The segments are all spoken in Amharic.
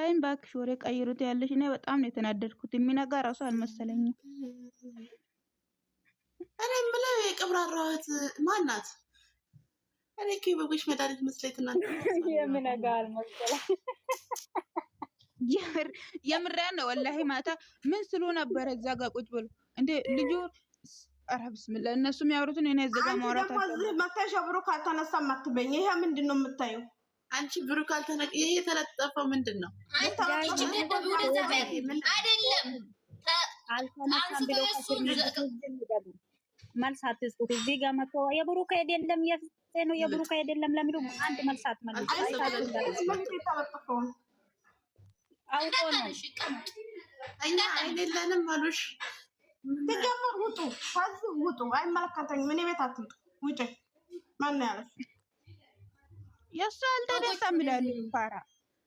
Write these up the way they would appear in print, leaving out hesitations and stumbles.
ወላሂም ባክሽ ወሬ ቀይሩት ያለሽ እኔ በጣም ነው የተናደድኩት። የሚነጋ ራሱ አልመሰለኝም። እኔ የምለው የቀብራራዋት ማናት? እኔ ከበጎች መድኃኒት መስለኝና የምነጋ አልመሰለኝ። የምሪያ ነው ወላሂ። ማታ ምን ስሉ ነበር እዛ ጋር ቁጭ ብሎ እንዴ ልጁ ኧረ ብስምላ እነሱ የሚያወሩትን እኔ እዛ ጋር ማውራት መታሽ ብሩክ አልተነሳም አትበኝ። ይሄ ምንድን ነው የምታየው አንቺ? ብሩክ አልተነቀ ይሄ የተለጠፈው ምንድን ነው? አይደለም አልተነሳም ብሎ መልስ አትስጡት። እዚህ ጋር መጥቶ የብሩክ አይደለም የፍፄ ነው የብሩክ አይደለም ለሚሉ አንድ መልስ አትመልሱ። አውቆ ነው እኛ አይደለንም አሉሽ። ትጀምር ውጡ፣ ከዚህ ውጡ። አይመለከተኝም። እኔ ቤት አትምጡ። ውጪ። ማን ያለሽ? የእሱ አልተነሳም ይላሉ። ፋራ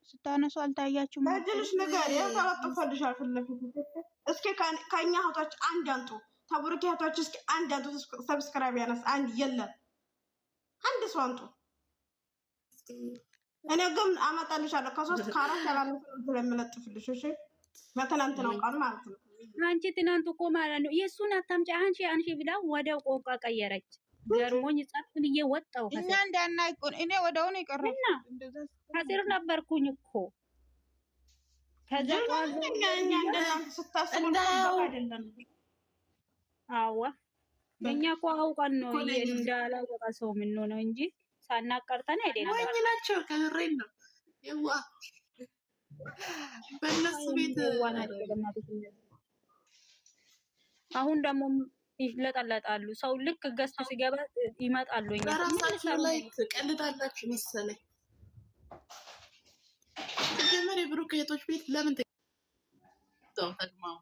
ስታነሱ አልታያችሁም? በእጅልሽ ነገር ተለጥፎልሻል ፊት ለፊት። እስኪ ከእኛ እህቶች አንድ አንጡ፣ ተብሩክ እህቶች እስኪ አንድ አንጡ። ሰብስክራይብ ያነስ አንድ የለም። አንድ ሰው አንጡ። እኔ ግን አመጣልሻለሁ ከ3 ከ4 ያላነሰ ስለምለጥፍልሽ። እሺ በትናንትናው ቀን ማለት ነው። አንቺ ትናንት እኮ ማለት ነው የእሱን አታምጪ አንቺ ብላ ወደው ቆንቋ ቀየረች። ገርሞኝ ጸጥ ብዬ ወጣሁ። እኛ እንዳናይ እኔ ወደውን ይቀርና ከስር ነበርኩኝ እኮ ከዛ እኛ እንደናንተ ስታስቡ አይደለም። አዋ እኛ እኮ አውቀን ነው እንዳላወቀ ሰው ምን ነው እንጂ ሳናቀርተን አይደለም። ወይ ናቸው ከሬን ነው የዋ በእነሱ ቤት አሁን ደግሞ ይለጠለጣሉ። ሰው ልክ ገዝቶ ሲገባ ይመጣሉ። እኛ በራሳቸው ላይ ትቀልዳላችሁ መሰለኝ። ተጀመረ ብሩክ እህቶች ቤት ለምን ተግማው?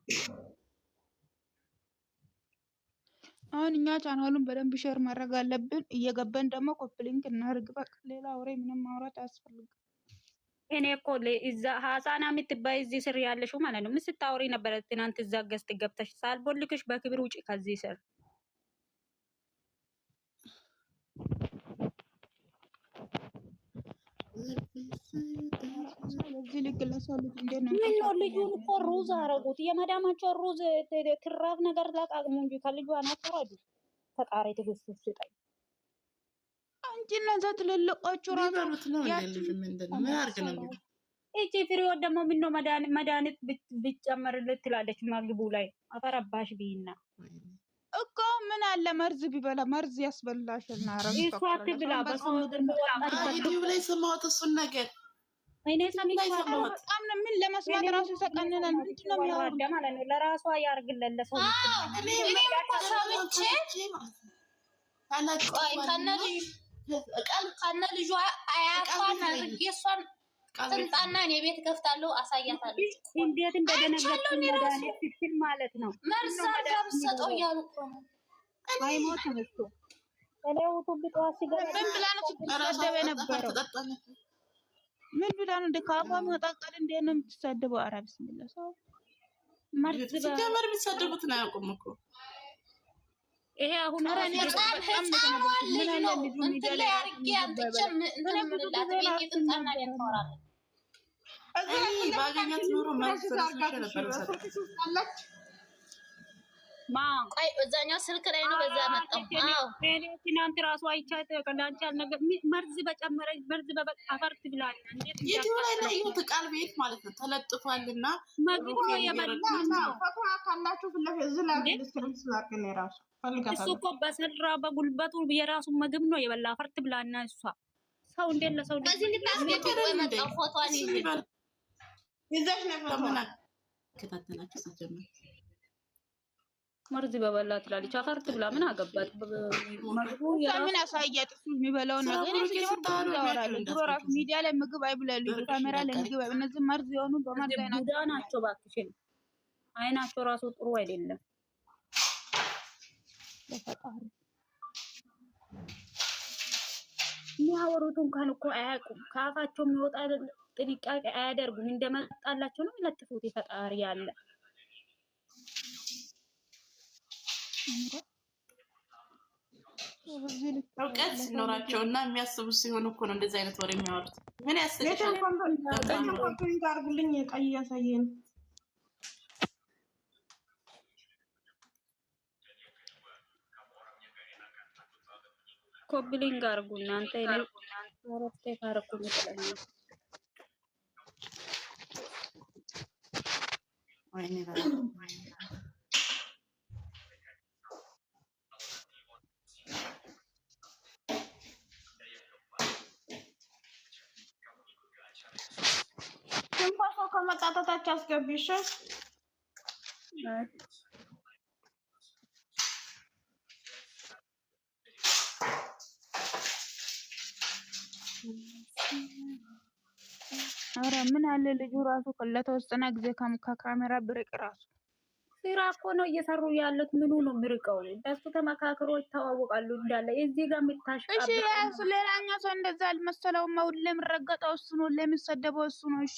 አሁን እኛ ቻናሉን በደንብ ሼር ማድረግ አለብን። እየገባን ደግሞ ኮፕሊንክ እናድርግ። በቃ ሌላ ወሬ ምንም ማውራት አያስፈልግም። እኔ እኮ እዛ ሀሳና የምትባይ እዚህ ስር ያለሽው ማለት ነው። ምን ስታወሪ ነበረ ትናንት? እዛ ገዝት ገብተሽ ሳልቦልክሽ በክብር ውጪ ከዚህ ስር። ስለዚህ ልክ ለሰው ልጅ እንዴት ነው ምን ነው ልጁን እኮ ሩዝ አረጉት። የመዳማቸው ሩዝ ትራፍ ነገር ላቃቅሙ እንጂ ከልጇ አናተረዱ። ፈጣሪ ትግስት ስጠኝ። አንቺ እነዛ ትልልቆቹ ራሱ ነው ልጅ ምንድን ነው ምን አርግ ነው ልጅ እቺ ፍሬው ደግሞ ምን ነው መድኃኒት ቢጨመርለት ትላለች ምግቡ ላይ። አፈረባሽ ቢና እኮ ምን አለ መርዝ ቢበላ መርዝ ያስበላሽና አረግ ይፋት ብላ በሰው ዩቲዩብ ላይ ሰማሁት እሱን ነገር። እኔ ሰምቻለሁ። በጣም ነው ምን ለመስማት ራሱ ይሰቀንናል። ምንድን ነው የሚያወራው ማለት ነው? ለራሷ ያርግለት ለሰው እኔ ሰምቼ ከነ ልጇ አያቷን አድርጌ እሷን ትምጣና እኔ ቤት ከፍታለሁ፣ አሳያታለሁ። እንዴት እንደደነገጥኩ መድኃኒት ስትል ማለት ነው። መርዝ አድርጋ ብትሰጠው እያሉ እኮ ነው። አይሞትም እሱ ከሌውቱ ብጧ ሲገባ ምን ብላ ነው ስትሳደብ የነበረው? ምን ብላ ነው እንደ ካፋ መጣቀል እንዴት ነው የምትሳደበው? ኧረ ቢስሚላ ሰው መርዝ ሲጀመር የሚሳደቡትን አያውቁም እኮ። ይሄ አሁን ምን ነው እንትን ላይ አድርጌ አንጥቼም እንትን ምንላት ቤት የጥንጣና ሊያወራለን ባገኛት ኖሮ ቆይ እዛኛው ስልክ ላይ ነው በዛ መጣው። አዎ እኔ ትናንት ራሱ አይቻት ከላንቻ ነገር መርዝ በጨመረች መርዝ በአፈርት ብላኝ እንዴት ዩቲዩብ ላይ ነው ቃል ቤት ማለት ነው ተለጥፏልና ምግብ ነው የበላው። ፈቷ ካላችሁ ፍለፍ ዝላ ዲስክሪፕሽን ስላርክ ነው ራሱ እሱ እኮ በሰራ በጉልበቱ የራሱ ምግብ ነው የበላ። አፈርት ብላና እሷ ሰው እንዴት ለሰው በዚህ ልባስ ቤት የመጣው ፎቶዋን ይዘሽ ነው ፈቷ ከታተላችሁ ሲጀምር መርዝ በበላ ትላለች። አፈርት ብላ ምን አገባት? ምግቡ ምን ያሳያት? እሱ የሚበላው ነገር ድሮ ራሱ ሚዲያ ላይ ምግብ አይብላሉ፣ ካሜራ ላይ ምግብ አይብላሉ። እነዚህ መርዝ የሆኑ በመርዝ ናቸው። እባክሽን አይናቸው ራሱ ጥሩ አይደለም። ለፈጣሪ የሚያወሩት እንኳን እኮ አያውቁም። ከአፋቸው የሚወጣ ጥንቃቄ አያደርጉም። እንደመጣላቸው ነው የሚለጥፉት። ፈጣሪ ያለ እውቀት ሲኖራቸው እና የሚያስቡ ሲሆን እኮ ነው እንደዚህ አይነት ወሬ የሚያወሩት። ምን ያስልሻል? ኮምፕሊት አድርጉልኝ። ቀይ እያሳየኝ ኮምፕሊንግ አድርጉ እናንተ ረፍቴ ካረኩኝ ይችላል። ወይኔ ከመጣጣታች አስገቢሽ ኧረ ምን አለ ልጁ ራሱ ለተወሰነ ጊዜ ከካሜራ ብርቅ ራሱ ስራ እኮ ነው እየሰሩ ያሉት። ምኑ ነው ምርቀው? እሱ ተመካክሮ ይተዋወቃሉ እንዳለ እዚህ ጋር የምታሽቃበ። እሺ ያሱ ሌላኛ ሰው እንደዛ አልመሰለውም። ሁሌ የምረገጠው እሱ ነው፣ ሁሌ የሚሰደበው እሱ ነው። እሺ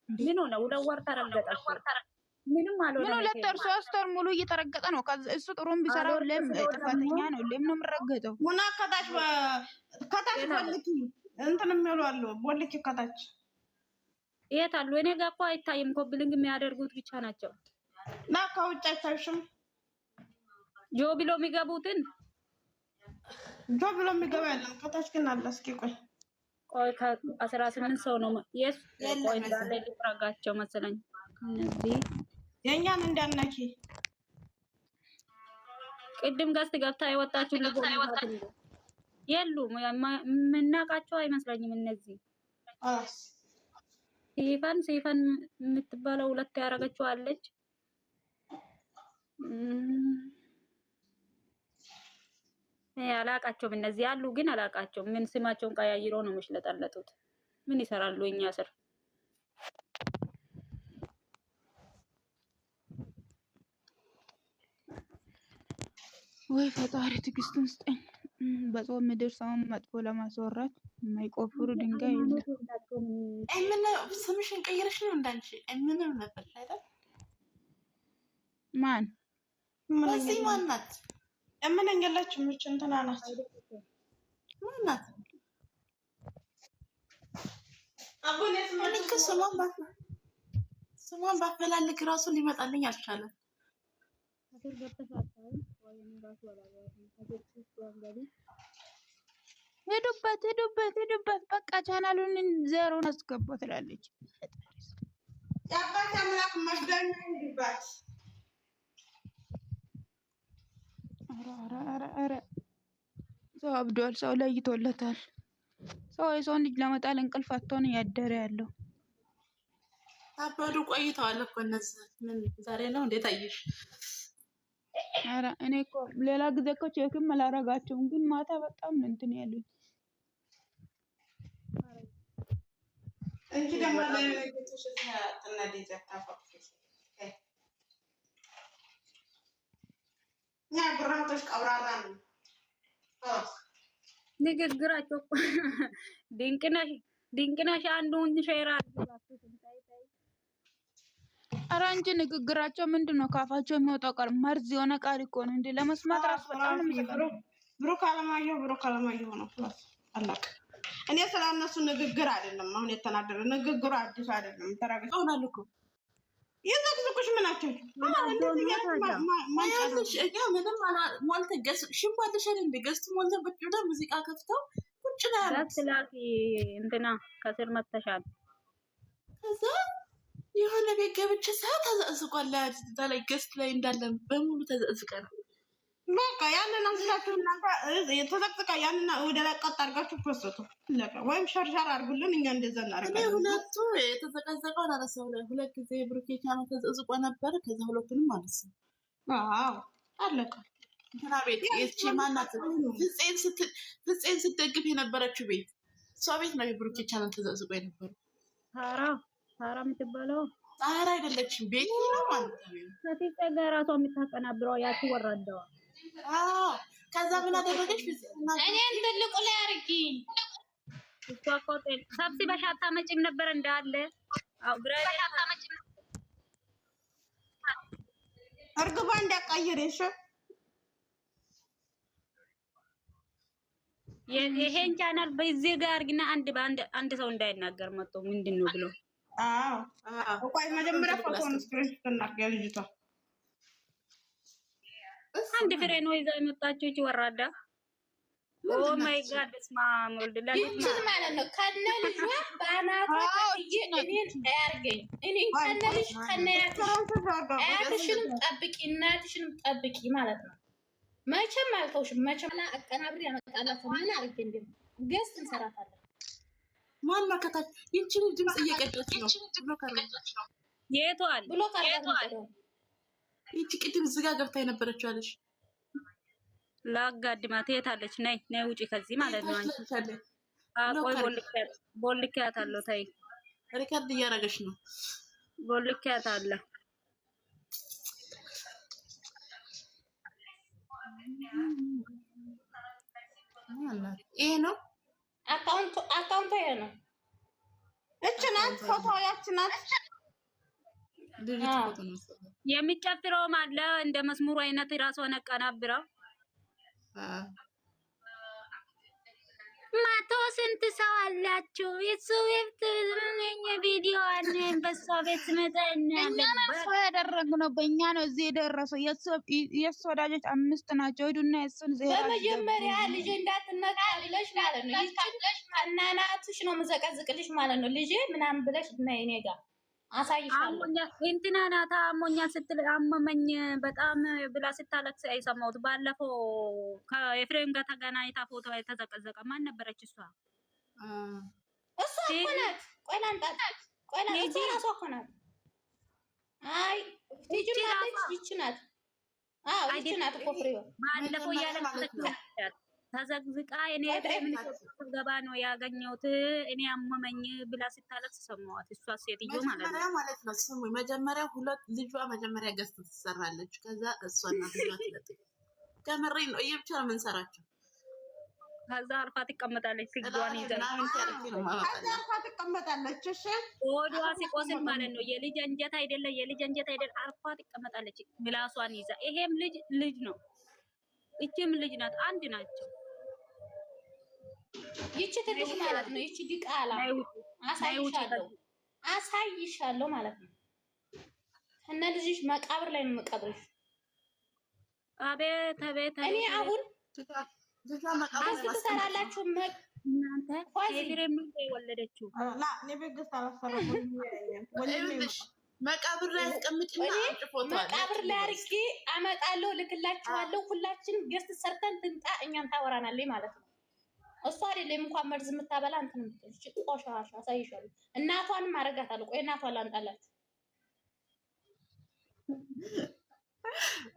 ምን ሆነ? ሁለት ተረገጠ። ምንም አልሆነ። ምን 2 ወር 3 ወር ሙሉ እየተረገጠ ነው። እሱ ጥሩም ቢሰራው ሁሌም ጥፋተኛ ነው። ሁሌም ነው የምረገጠው። ሙና ከታች ቦልኪ እንትን የሚሉ አሉ። ቦልኪ ከታች የት አሉ? እኔ ጋር እኮ አይታይም። ኮብሊንግ የሚያደርጉት ብቻ ናቸው። ና ከውጭ አይታይሽም? ጆ ብሎ የሚገቡትን ጆ ብሎ የሚገባ ያለን ከታች ግን አለ። እስኪ ቆይ ከ18 ሰው ነው የስ ቆይ እንዳለ ሊፍራጋቸው መሰለኝ። እነዚህ የኛን እንዳነኪ ቅድም ጋስት ገብታ የወጣችሁ የሉም። የምናውቃቸው አይመስለኝም። እነዚህ ሲፈን የምትባለው 2 ያደረገችው አለች። አላቃቸውም። እነዚህ ያሉ ግን አላቃቸውም። ምን ስማቸውን ቀያይሮ ነው የሚሽለጠለጡት? ምን ይሰራሉ እኛ ስር? ወይ ፈጣሪ ትዕግስቱን ስጠኝ። በጾም ምድር ሰውን መጥፎ ለማስወራት የማይቆፍሩ ድንጋይ የለም። ምን ስምሽን ቀይረሽ ነው እንዳንቺ ምንም ነበር አይደል? ማን እዚህ ማናት? ምን እንገላችሁ? ምች እንትና ናት። ማናት? አቡኔ ስሟን ባፈላልግ ራሱ ሊመጣልኝ አልቻለም። ሄዱበት በቃ ቻናሉን 0 አስገባ ትላለች። ያባታ አምላክ መስገን ይባል። ኧረ ሰው አብዷል። ሰው ለይቶለታል። ሰው የሰውን ልጅ ለመጣል እንቅልፍ አጥቶ ነው ያደረ ያለው። አባዱ ቆይተዋል እኮ እነዚህ። ምን ዛሬ ነው እንዴት አየሽ? ኧረ እኔ እኮ ሌላ ጊዜ እኮ ቼክም አላረጋቸውም፣ ግን ማታ በጣም እንትን ያሉኝ እንጂ ደግሞ ለቤተሰብ ተናደደ ታፋፍሽ ያ ብራቶች ቀብራራ ነው ንግግራቸው። ድንቅነሽ አንዱን ሼር አድርጋችሁ ኧረ እንጂ ንግግራቸው ምንድን ነው? ካፋቸው የሚወጣው ቃል መርዝ የሆነ ቃል እኮ ነው። እንደ ለመስማት ራሱ በጣም ነው የሚሰራው። ብሩክ አለማየሁ ነው ፕላስ አላቅ። እኔ ስለነሱ ንግግር አይደለም አሁን የተናደረ ንግግሩ አዲስ አይደለም። ተራገጠ ሆናል እኮ የዘቅዝቁሽ ምናቸው እኛ ምንም ሞልተን ሽንባለሽን እንደ ገዝቱ ሞልተን ቁጭ ብለን ሙዚቃ ከፍተው ቁጭ ነው ያሉት። ስላኪ እንትና ከስር መተሻል። ከዛ የሆነ ቤት ገብቼ ሰዓት ተዘቅዝቋል። ላይ ገዝት ላይ እንዳለን በሙሉ ተዘቅዝቀ ነው። በቃ ያንን አንስታችሁ እናንተ የተዘቅዝቃ ያንን ወደ ላይ ቀጥ አድርጋችሁ ፖስቱ ወይም ሸርሸር አድርጉልን። እኛ እንደዛ እናደርጋለን። ሁለቱ የተዘቀዘቀውን አነሳው ላይ 2 ጊዜ ብሩኬ ቻናል ተዘቅዝቆ ነበር። ከዛ ሁለቱንም አነሳው። አዎ አለቀ። እንትና ቤት እቺ ማናት ፍፄን ስትደግፍ የነበረችው ቤት እሷ ቤት ነው የብሩኬ ቻናል ተዘቅዝቆ የነበረው። ሳራ የምትባለው ሳራ አይደለችም፣ ቤት ነው ማለት ነው። ከፊት ጋር ራሷ የምታቀናብረው ያቺ ወራዳዋ። አዎ ከዛ ምን አደረገች? እኔን ትልቁ ላይ አርጊኝ። እሷ እኮ ሰብስበሽ አታመጪም ነበር እንዳለ። አው ብራይት አታመጪም እርግባ እንዳቀይር እሺ። ይሄን ቻናል በዚህ ጋር ግን አንድ ሰው እንዳይናገር መጥቶ ምንድነው ብሎ ቆይ መጀመሪያ ፎቶውን ስክሪንሾት እናድርግ። ልጅቷ አንድ ፍሬ ነው ይዛ የመጣችው እቺ ወራዳ። ኦ ማይ ጋድ ስማ ሞልድ ይቺ ማለት ነው ከነ ልጇ ባናቷ እኔን አያርገኝ። እኔ ከነ ልጅ ከነ አያትሽንም ጠብቂ እናትሽንም ጠብቂ ማለት ነው። መቼም አልተውሽም። መቼም አቀናብሪ ያመጣላት ምን አርግ እንዴ ገስት እንሰራታለን። ማን ማከታች ይቺ ድምጽ እየቀደች ነው የቷል ብሎ ካርታው ይቺ ቅድም እዚህ ጋር ገብታ የነበረችው አለሽ ላጋድማት የታለች? ነይ ነይ ውጪ ከዚህ ማለት ነው። አንቺ ቆይ ቦልኪያት አለው ታይ ሪካርድ እያደረገች ነው። ቦልኪያት አለ ይሄ ነው አካውንቱ ይሄ ነው። እቺ ናት ፎቶ ያቺ ናት። የሚጨፍረውም አለ እንደ መስሙሩ አይነት ራስዋን አቀናብረው ማቶ ስንት ሰው አላችሁ? የሱ ቤት ቪዲዮ አለ በሷ ቤት መጣና ሰው ያደረግነው በእኛ ነው እዚህ የደረሰው። የሱ ወዳጆች 5 ናቸው። ሄዱና የሱን በመጀመሪያ ልጅ እንዳትነካ ብለሽ ማለት ነው። ይችላልሽ እናናትሽ ነው መዘቀዝቅልሽ ማለት ነው። ልጅ ምናምን ብለሽ ነይ እኔ ጋር አሳይሻለሁ። እንትና ናታ አሞኛ ስትል አመመኝ በጣም ብላ ስታለቅስ አይሰማሁት። ባለፈው ከኤፍሬም ጋር ተገናኝታ ፎቶ የተዘቀዘቀ ማን ነበረች? እሷ እኮ ናት። ቆይ ላምጣት። ቆይ ላምጣት። እሷ እኮ ናት። አይ ልጅ ማለት ይቺ ናት። አዎ ይቺ ናት እኮ ፍሬው ባለፈው ያለቀሰች ተዘግዝቃ እኔ ገባ ነው ያገኘሁት እኔ አመመኝ ብላ ስታለቅስ ሰማኋት። እሷ ሴትዮ ማለት ነው። ስሙ መጀመሪያ ሁለት ልጇ መጀመሪያ ገዝት ትሰራለች። ከዛ እሷና ልጇ ትለጥፍ ከምሬ ነው። ይሄ ብቻ ነው የምንሰራቸው። ከዛ አርፋ ትቀመጣለች። ስግዷን ይዛ አርፋ ትቀመጣለች። እሺ ወዷ ሲቆስል ማለት ነው። የልጅ አንጀት አይደለ አርፋ ትቀመጣለች ምላሷን ይዛ። ይሄም ልጅ ነው፣ እቺም ልጅ ናት፣ አንድ ናቸው። ይቺ ትልቅ ማለት ነው። ይቺ ዲቃላ አሳይሻለሁ ማለት ነው። ከነ ልጅሽ መቃብር ላይ ነው የምቀብርሽ። አቤት አቤት። እኔ አሁን ትሰራላችሁ እናንተ የፍሬም ነው የወለደችው። መቃብር ላይ አስቀምጭና መቃብር ላይ አድርጌ አመጣለሁ፣ ልክላችኋለሁ። ሁላችን ገስት ሰርተን ትምጣ፣ እኛን ታወራናለች ማለት ነው። እሷ አይደለም እንኳን መርዝ የምታበላ እንትን እቺ ቆሻሻ አሳይሻለሁ። እናቷንም አረጋታለሁ። ቆይ እናቷን ላንጣላችሁ።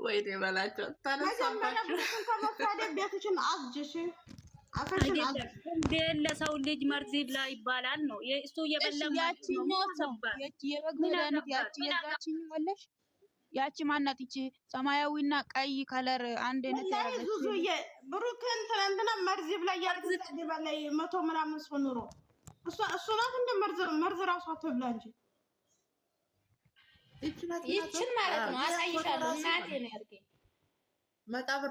ወይ ደበላቸው ታነሳባችሁ። ቤትሽን አዝጅሽ እንደ ለሰው ልጅ መርዝ ይብላ ይባላል ነው እሱ የበላ ያቺ ማናት? ይቺ ሰማያዊና ቀይ ከለር አንድ አይነት ያረገች ብሩክን ትናንትና መርዝ ይብላ ያርግዝ በላይ 100 ምናምን ሰው ኑሮ እሱ ናት እንደ መርዝ ራሷ ትብላ እንጂ ይችን ማለት ነው። አሳይሻለሁ እናቴ ነው ያርገኝ መቃብር